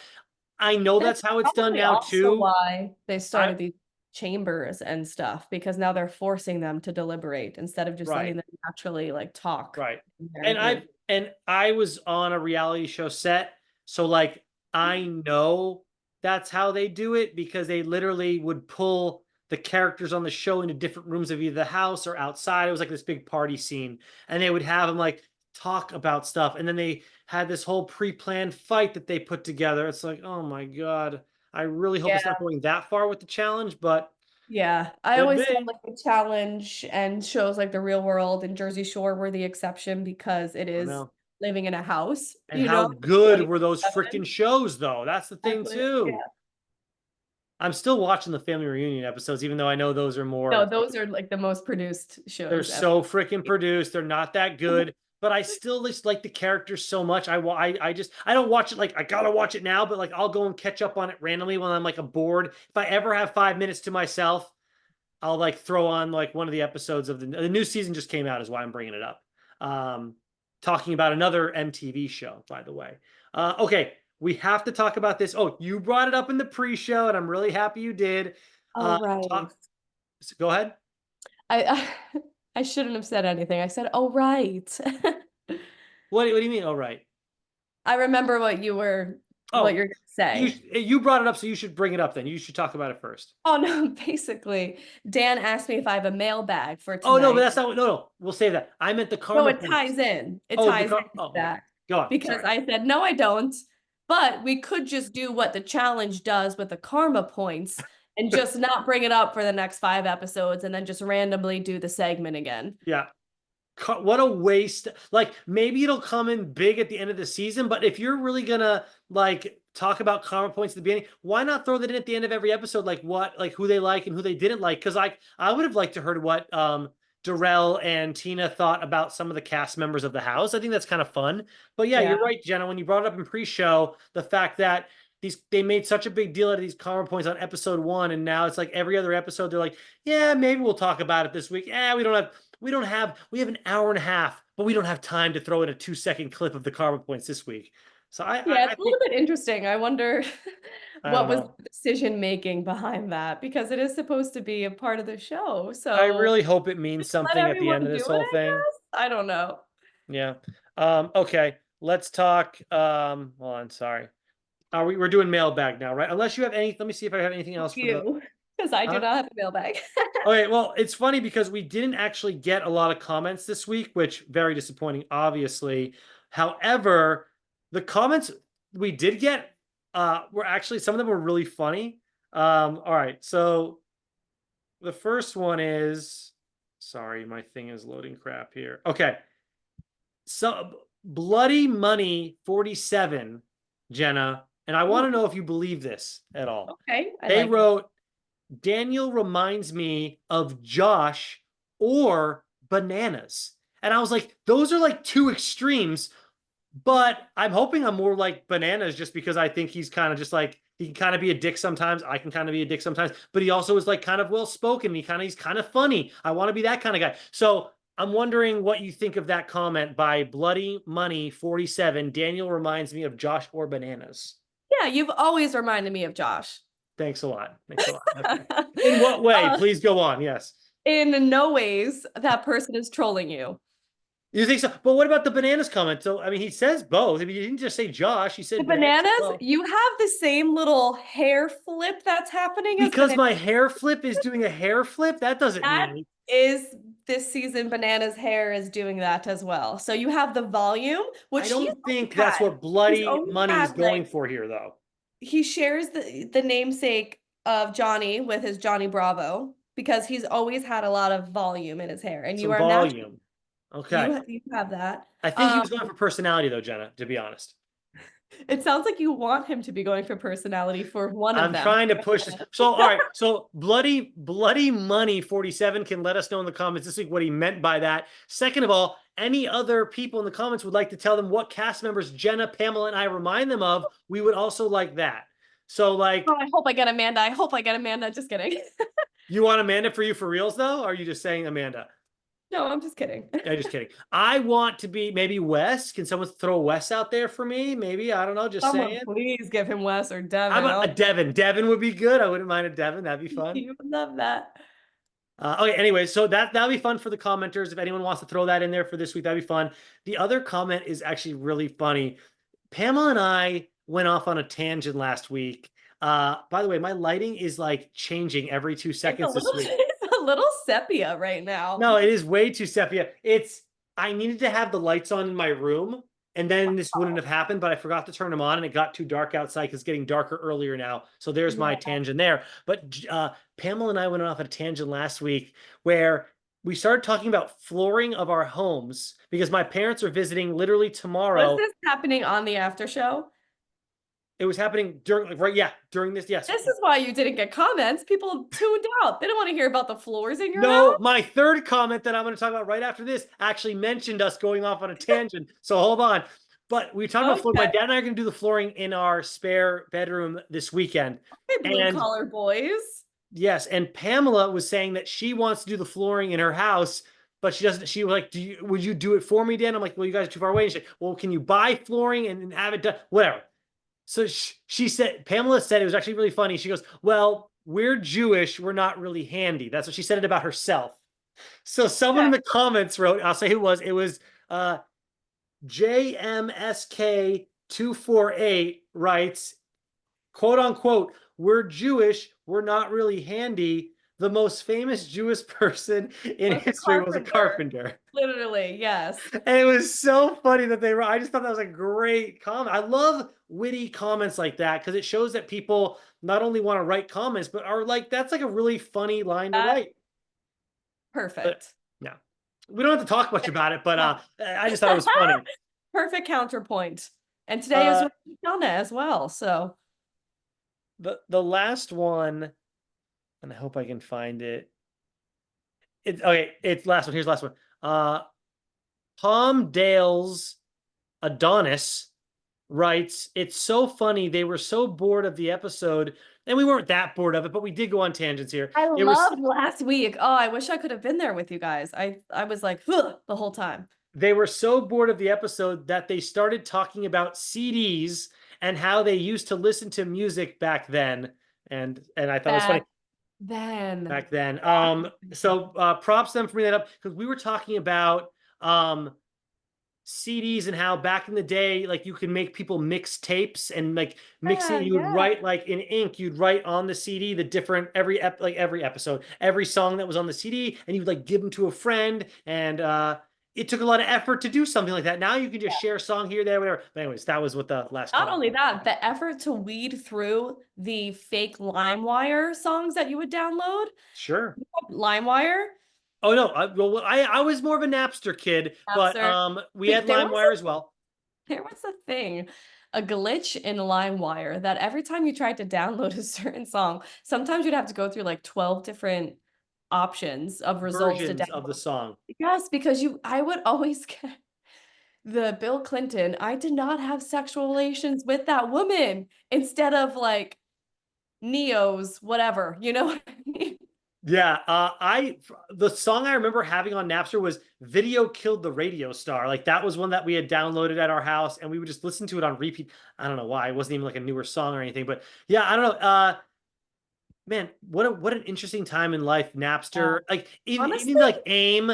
I know That's that's how it's done probably now also too. why they I started these chambers and stuff because now they're forcing them to deliberate instead of just right. letting them naturally like talk Right. in their And group. I was on a reality show set, so like I know that's how they do it because they literally would pull the characters on the show into different rooms of either the house or outside. It was like this big party scene, and they would have them like talk about stuff, and then they had this whole pre-planned fight that they put together. It's like, oh my God, I really hope it's not going that far with the challenge, but Yeah, I could always felt be. like the challenge and shows like The Real World and Jersey Shore were the exception because it I is know. living in a house, And how good were those 24/7. freaking shows, though? That's the thing Exactly. too. Yeah. I'm still watching the family reunion episodes, even though I know those are No, more, those are like the most produced they're shows ever. so freaking produced. They're not that good, but I still just like the characters so much. I just, I don't watch it like I gotta watch it now, but like I'll go and catch up on it randomly when I'm like a bored. If I ever have 5 minutes to myself, I'll like throw on like one of the episodes of the new season just came out, is why I'm bringing it up. Um, Talking about another MTV show, by the way. Okay, we have to talk about this. Oh, you brought it up in the pre-show, and I'm really happy you did. Oh, right. Talk. Go ahead. I shouldn't have said anything. I said, "Oh, right." What do you mean? Oh, right. I remember what Oh, you're gonna say. you brought it up, so you should bring it up. Then you should talk about it first. Oh no, basically, Dan asked me if I have a mailbag for Oh no, but tonight. that's not. No, no. We'll save that. I meant the No, karma it points. ties in. It Oh, ties into Oh, okay. that Go on. because Sorry. I said, no, I don't. But we could just do what the challenge does with the karma points and just not bring it up for the next 5 episodes and then just randomly do the segment again. Yeah. What a waste. Like maybe it'll come in big at the end of the season, but if you're really gonna like talk about karma points at the beginning, why not throw that in at the end of every episode? Like what, like who they like and who they didn't like? Because like I would have liked to heard what Darrell and Tina thought about some of the cast members of the house. I think that's kind of fun. But yeah, Yeah. you're right, Jenna. When you brought it up in pre-show, the fact that they made such a big deal out of these karma points on episode one, and now it's like every other episode they're like, yeah, maybe we'll talk about it this week. Yeah, we have an hour and a half, but we don't have time to throw in a 2-second clip of the karma points this week. So Yeah, I it's a think little bit interesting. I wonder I what don't was know. the decision making behind that because it is supposed to be a part of the show. I So really hope it means just let something at the everyone end of do this it, whole I thing. guess. I don't know. Yeah. Okay. Let's talk. Hold on, sorry. We're doing mailbag now, right? Unless you have any, let me see if I have anything else for the You, because I do huh? not have a mailbag. Okay, well, it's funny because we didn't actually get a lot of comments this week, which very disappointing, obviously. However, the comments we did get were actually some of them were really funny. All right, so the first one is sorry, my thing is loading crap here. Okay, so Bloody Money 47, Jenna, and I want Ooh, to know if you believe this at all. okay, I They like that. wrote Daniel reminds me of Josh or bananas. And I was like, those are like two extremes, but I'm hoping I'm more like bananas just because I think he's kind of just like He can kind of be a dick sometimes. I can kind of be a dick sometimes, but he also is like kind of well spoken. He's kind of funny. I want to be that kind of guy. So I'm wondering what you think of that comment by Bloody Money 47. Daniel reminds me of Josh or Bananas. Yeah, you've always reminded me of Josh. Thanks a lot. Thanks a lot. Okay. In what way? Please go on. Yes. In no ways that person is trolling you. You think so? But what about the Bananas comment? So, I mean, he says both. I mean, he didn't just say Josh. He The said Bananas as Bananas, well. you have the same little hair flip that's happening as Because Bananas. my hair flip is doing a hair flip? That doesn't mean That anything. is this season, Bananas' hair is doing that as well. So you have the volume, I which he's don't always think that's had. what He's Bloody always Money is had like going for here, though. he shares the namesake of Johnny with his Johnny Bravo because he's always had a lot of volume in his hair, and you Some are natural. volume. Okay. You have that. I think he Um, was going for personality, though, Jenna, to be honest. it sounds like you want him to be going for personality for one of I'm them. trying to push this. So, all right. So, Bloody Money 47 can let us know in the comments this week what he meant by that. Second of all, any other people in the comments would like to tell them what cast members Jenna, Pamela, and I remind them of, we would also like that. So, like, Oh, I hope I get Amanda. I hope I get Amanda. Just kidding. you want Amanda for you for reals, though? Or are you just saying Amanda? No, I'm just kidding. Yeah, just kidding. I want to be maybe Wes. Can someone throw Wes out there for me? Maybe. I don't know. Just Someone saying. please give him Wes or How Devin. about a Oh, Devin? Devin would be good. I wouldn't mind a Devin. That'd be fun. you would love that. Okay, anyway, so that'll be fun for the commenters. If anyone wants to throw that in there for this week, that'd be fun. The other comment is actually really funny. Pamela and I went off on a tangent last week. By the way, my lighting is like changing every 2 seconds this week. It's a little sepia right now. No, it is way too sepia. I needed to have the lights on in my room, and then this wouldn't have happened, but I forgot to turn them on, and it got too dark outside because it's getting darker earlier now. So there's my Yeah. tangent there. But Pamela and I went off a tangent last week where we started talking about flooring of our homes because my parents are visiting literally tomorrow. Was this happening on the after show? It was happening during, right? Yeah, during this. Yes. This is why you didn't get comments. People tuned out. They don't want to hear about the floors in your No, house. my third comment that I'm going to talk about right after this actually mentioned us going off on a tangent. So hold on. But we talked about flooring. My dad and I are going to do the flooring in our spare bedroom this weekend. Hey, blue And collar boys. yes, and Pamela was saying that she wants to do the flooring in her house, but she doesn't. She was like, would you do it for me, Dan? I'm like, well, you guys are too far away. And she said, well, can you buy flooring and have it done? Whatever. So she said, Pamela said, it was actually really funny. She goes, well, we're Jewish. We're not really handy. That's what she said it about herself. So someone in the comments wrote, I'll say who it was JMSK248 writes, quote unquote, we're Jewish. We're not really handy. The most famous Jewish person in history was a carpenter. Literally, yes. And it was so funny that I just thought that was a great comment. I love witty comments like that because it shows that people not only want to write comments, but are like, that's like a really funny line to write. Perfect. But, yeah. We don't have to talk much about it, but I just thought it was funny. Perfect counterpoint. And today is Jenna as well. So the last one, and I hope I can find it. Okay, it's last one. Here's the last one. Tom Dale's Adonis writes, it's so funny. They were so bored of the episode, and we weren't that bored of it, but we did go on tangents here. I loved last week. Oh, I wish I could have been there with you guys. I was like, the whole time. They were so bored of the episode that they started talking about CDs and how they used to listen to music back then. And I thought it was funny. Back then. So props them for bringing that up because we were talking about CDs and how back in the day, like you could make people mix tapes and like mixing, you would write like in ink, you'd write on the CD the different every episode, every song that was on the CD, and you'd like give them to a friend. And it took a lot of effort to do something like that. Now you can just share a song here, there, whatever. But anyways, that was what the last. Not only that, the effort to weed through the fake LimeWire songs that you would download. Sure. LimeWire. Oh no, I was more of a Napster kid, but we had LimeWire as well. There was a thing, a glitch in LimeWire that every time you tried to download a certain song, sometimes you'd have to go through like 12 different options of results to download of the song. Yes, because I would always get Bill Clinton, I did not have sexual relations with that woman instead of like Neo's, whatever. You know what I mean? Yeah, the song I remember having on Napster was "Video Killed the Radio Star." Like that was one that we had downloaded at our house, and we would just listen to it on repeat. I don't know why. It wasn't even like a newer song or anything, but yeah, I don't know. Man, what an interesting time in life, Yeah. Napster. Like even Honestly, like AIM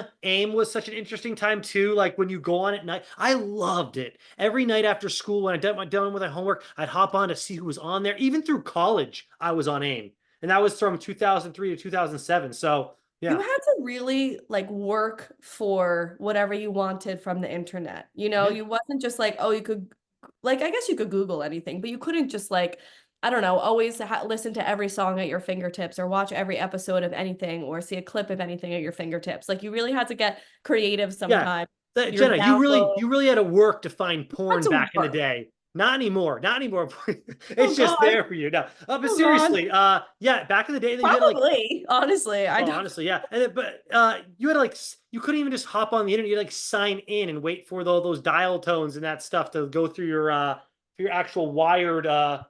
was such an interesting time too. Like when you go on at night, I loved it. Every night after school, when I done with my homework, I'd hop on to see who was on there. Even through college, I was on AIM, and that was from 2003 to 2007. So you yeah, had to really like work for whatever you wanted from the internet. You know, yeah, you wasn't just like, oh, you could, like, I guess you could Google anything, but you couldn't just like, I don't know, always listen to every song at your fingertips or watch every episode of anything or see a clip of anything at your fingertips. Like, you really had to get creative yeah. sometimes. Your Jenna, download, you really had to work to find you had porn to back in the work. day. Not anymore. Not anymore. Oh It's just God. there for you now. But Oh God. seriously, yeah, back in the day, then you had to like Probably, honestly. I oh, don't. honestly, yeah. And but you had to like you couldn't even just hop on the internet. You had to like sign in and wait for those dial tones and that stuff to go through your actual wired Well,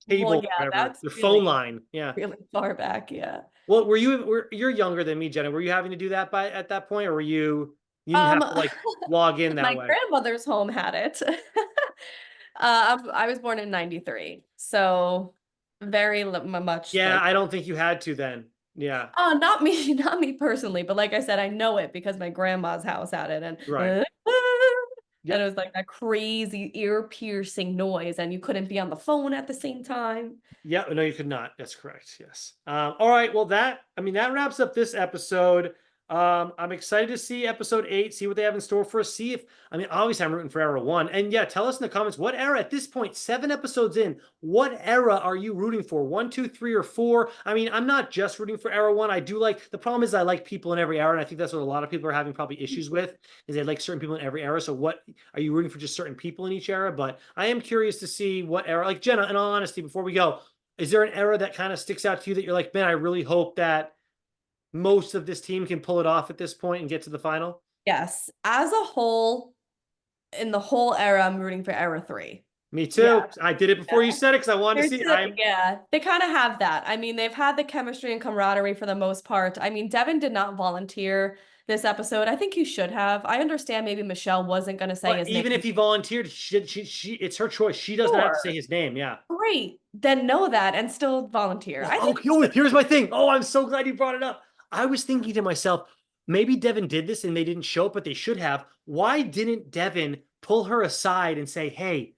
cable or yeah, whatever, that's your phone really, line. Yeah. really far back. Yeah. Well, you're younger than me, Jenna. Were you having to do that by at that point, or you didn't Um, have to like log in that my way? grandmother's home had it. I was born in 93, so very much Yeah, like, I don't think you had to then. Yeah, not me, not me personally, but like I said, I know it because my grandma's house had it, and right. and it Yep. was like that crazy ear-piercing noise, and you couldn't be on the phone at the same time. Yeah, no, you could not. That's correct. Yes. All right. Well, that wraps up this episode. I'm excited to see episode 8, see what they have in store for us. See if, obviously, I'm rooting for era 1. And yeah, tell us in the comments what era at this point, 7 episodes in, what era are you rooting for? 1, 2, 3, or 4? I'm not just rooting for era 1. I do like, the problem is I like people in every era. And I think that's what a lot of people are having probably issues with, is they like certain people in every era. So what are you rooting for, just certain people in each era? But I am curious to see what era, like Jenna, in all honesty, before we go, is there an era that kind of sticks out to you that you're like, man, I really hope that most of this team can pull it off at this point and get to the final? Yes, as a whole, in the whole era, I'm rooting for era 3. Me Yeah. too. I did it before you said it because I wanted to see. Yeah, they kind of have that. I mean, they've had the chemistry and camaraderie for the most part. I mean, Devin did not volunteer this episode. I think he should have. I understand maybe Michelle wasn't going to say But his even if name. he volunteered, it's her choice. She doesn't have to say Sure. his name. Yeah. Great. Then know that and still volunteer. Well, I think okay, here's my thing. Oh, I'm so glad you brought it up. I was thinking to myself, maybe Devin did this and they didn't show up, but they should have. Why didn't Devin pull her aside and say, hey,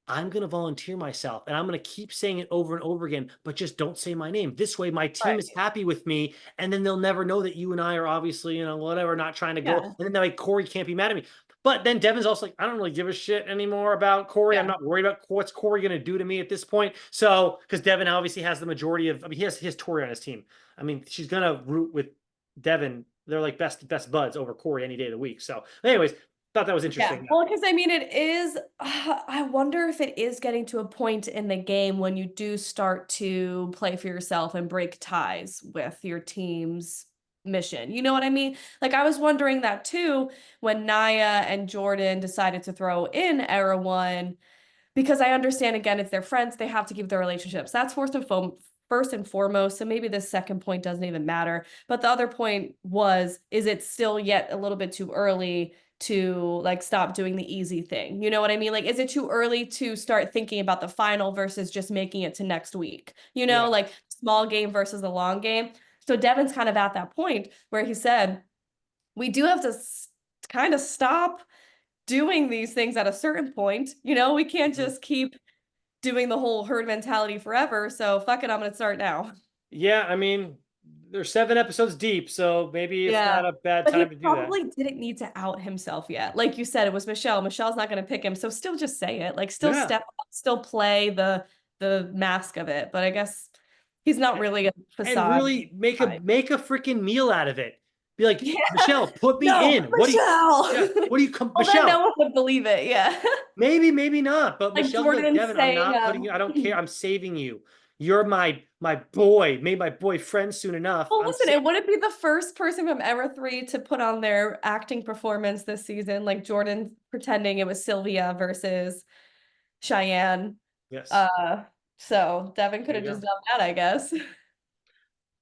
I'm going to volunteer myself and I'm going to keep saying it over and over again, but just don't say my name. This way, my team is right. happy with me. And then they'll never know that you and I are obviously, whatever, not trying to go. Yeah. And then like Corey can't be mad at me. But then Devin's also like, I don't really give a shit anymore about Corey. I'm Yeah. not worried about what's Corey going to do to me at this point. So, because Devin obviously has the majority of, he has Tori on his team. She's going to root with Devin. They're like best buds over Corey any day of the week. So, anyways, thought that was Yeah. interesting. Well, because I mean, it is, I wonder if it is getting to a point in the game when you do start to play for yourself and break ties with your team's mission. You know what I mean? Like, I was wondering that too when Naya and Jordan decided to throw in Era One, because I understand, again, if they're friends, they have to keep their relationships. That's first and foremost. So maybe the second point doesn't even matter. But the other point was, is it still yet a little bit too early to like stop doing the easy thing? You know what I mean? Like, is it too early to start thinking about the final versus just making it to next week? You know, Yeah. like small game versus the long game. So Devin's kind of at that point where he said, we do have to kind of stop doing these things at a certain point. You know, we can't Mhm. just keep doing the whole herd mentality forever. So fuck it, I'm gonna start now. Yeah, they're 7 episodes deep, so maybe it's Yeah. not a bad But he time to do that. probably didn't need to out himself yet. Like you said, it was Michelle. Michelle's not gonna pick him. So still just say it. Like still Yeah. step up, still play the mask of it. But I guess he's not really a And facade really make a type. make a freaking meal out of it. Be like, Yeah. Michelle, put me No, in. Michelle. What do you come, Well, then no Michelle? one would believe it. Yeah. Maybe, maybe not. But Like Michelle's like, Jordan Devin, I'm saying, not putting you, I don't care. I'm saving you. You're my boy. Made my boyfriend soon enough. well, I'm listen, sa- it wouldn't be the first person from Era 3 to put on their acting performance this season, like Jordan pretending it was Sylvia versus Cheyenne. Yes. Uh, So Devin could There have you just go. done that, I guess.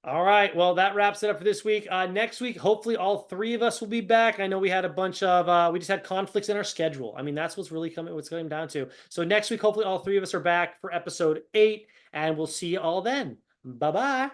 All right. Well, that wraps it up for this week. Next week, hopefully all three of us will be back. I know we had a bunch of we just had conflicts in our schedule. I mean, that's what's coming down to. So next week, hopefully all three of us are back for episode 8, and we'll see you all then. Bye-bye.